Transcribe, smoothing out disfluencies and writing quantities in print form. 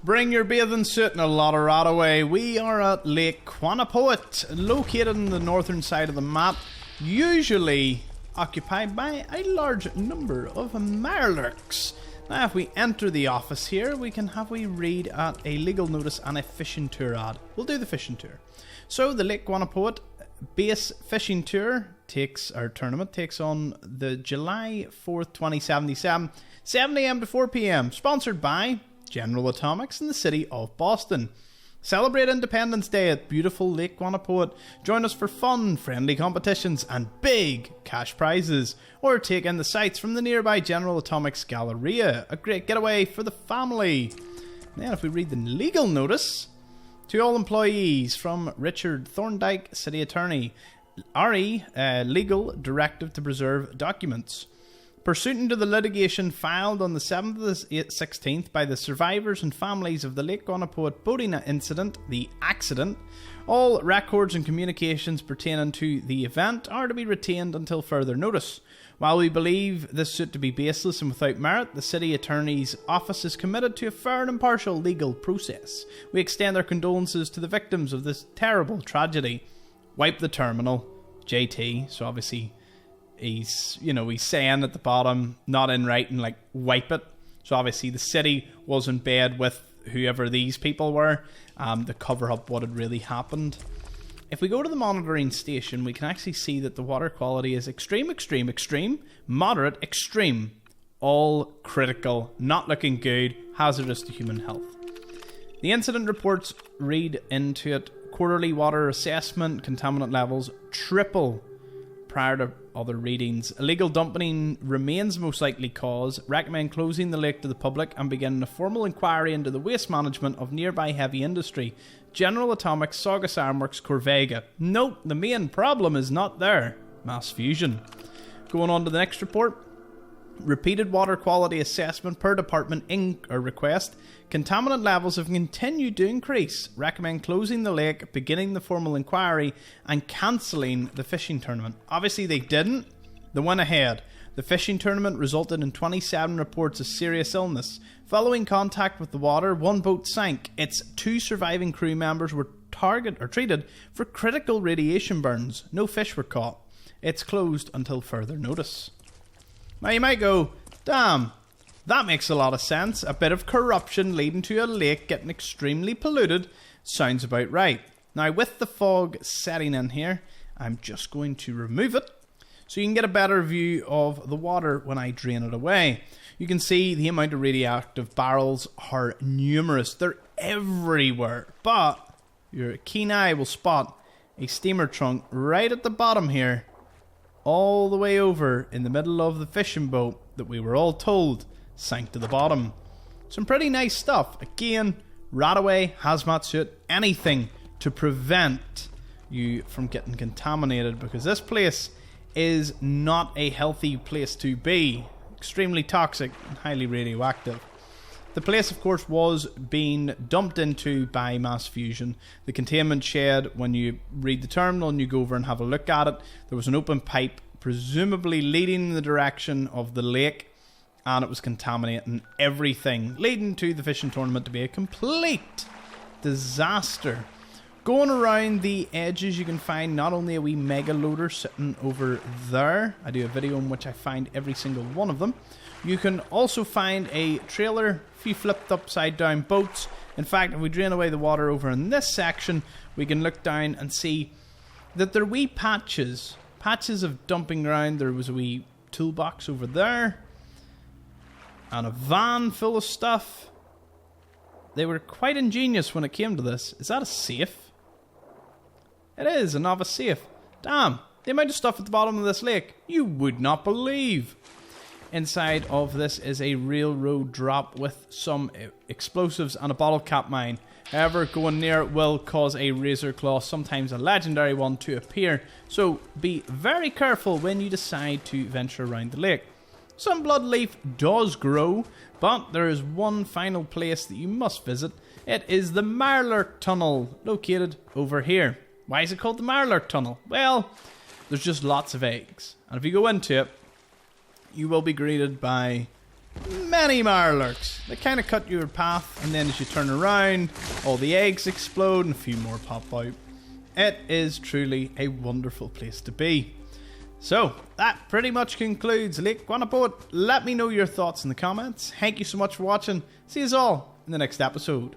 Bring your bathing suit and a lot of Radaway. We are at Lake Quannapowitt, located on the northern side of the map, usually occupied by a large number of mirelurks. Now, if we enter the office here, we can have we read at a legal notice and a fishing tour ad. We'll do the fishing tour. So, the Lake Quannapowitt base fishing tour tournament takes on the July 4th, 2077, 7 AM to 4 PM, sponsored by General Atomics in the city of Boston. Celebrate Independence Day at beautiful Lake Quannapowitt. Join us for fun, friendly competitions and big cash prizes. Or take in the sights from the nearby General Atomics Galleria. A great getaway for the family. Then if we read the legal notice, to all employees from Richard Thorndike, City Attorney. RE, legal directive to preserve documents. Pursuant to the litigation filed on the 7th of the 16th by the survivors and families of the Lake Quannapowitt boating incident, the accident, all records and communications pertaining to the event are to be retained until further notice. While we believe this suit to be baseless and without merit, the City Attorney's Office is committed to a fair and impartial legal process. We extend our condolences to the victims of this terrible tragedy. Wipe the terminal, JT, so obviously he's saying at the bottom, not in writing, like, wipe it. So obviously the city was in bed with whoever these people were, to cover up what had really happened. If we go to the monitoring station, we can actually see that the water quality is extreme, extreme, extreme, moderate, extreme, all critical, not looking good, hazardous to human health. The incident reports read into it: quarterly water assessment, contaminant levels triple prior to other readings. Illegal dumping remains most likely cause. Recommend closing the lake to the public and beginning a formal inquiry into the waste management of nearby heavy industry. General Atomics, Saugus Ironworks, Corvega. Note, the main problem is not there. Mass fusion. Going on to the next report. Repeated water quality assessment per department request. Contaminant levels have continued to increase. Recommend closing the lake, beginning the formal inquiry, and cancelling the fishing tournament. Obviously they didn't. They went ahead. The fishing tournament resulted in 27 reports of serious illness. Following contact with the water, one boat sank. Its 2 surviving crew members were treated for critical radiation burns. No fish were caught. It's closed until further notice. Now you might go, damn, that makes a lot of sense. A bit of corruption leading to a lake getting extremely polluted sounds about right. Now with the fog setting in here, I'm just going to remove it so you can get a better view of the water when I drain it away. You can see the amount of radioactive barrels are numerous. They're everywhere. But your keen eye will spot a steamer trunk right at the bottom here, all the way over in the middle of the fishing boat that we were all told sank to the bottom. Some pretty nice stuff. Again, Radaway, hazmat suit, anything to prevent you from getting contaminated, because this place is not a healthy place to be. Extremely toxic and highly radioactive. The place, of course, was being dumped into by mass fusion. The containment shed, when you read the terminal and you go over and have a look at it, there was an open pipe, presumably leading in the direction of the lake, and it was contaminating everything, leading to the fishing tournament to be a complete disaster. Going around the edges, you can find not only a wee mega loader sitting over there. I do a video in which I find every single one of them. You can also find a trailer, a few flipped upside down boats. In fact, if we drain away the water over in this section, we can look down and see that there are wee patches of dumping ground. There was a wee toolbox over there and a van full of stuff. They were quite ingenious when it came to this. Is that a safe? It is, a novice safe. Damn, the amount of stuff at the bottom of this lake, you would not believe. Inside of this is a railroad drop with some explosives and a bottle cap mine. However, going near it will cause a razor claw, sometimes a legendary one, to appear. So be very careful when you decide to venture around the lake. Some bloodleaf does grow, but there is one final place that you must visit. It is the Mirelurk Tunnel, located over here. Why is it called the Mirelurk Tunnel? Well, there's just lots of eggs. And if you go into it, you will be greeted by many marlurks. They kind of cut your path, and then as you turn around, all the eggs explode and a few more pop out. It is truly a wonderful place to be. So, that pretty much concludes Lake Quannapowitt. Let me know your thoughts in the comments. Thank you so much for watching. See you all in the next episode.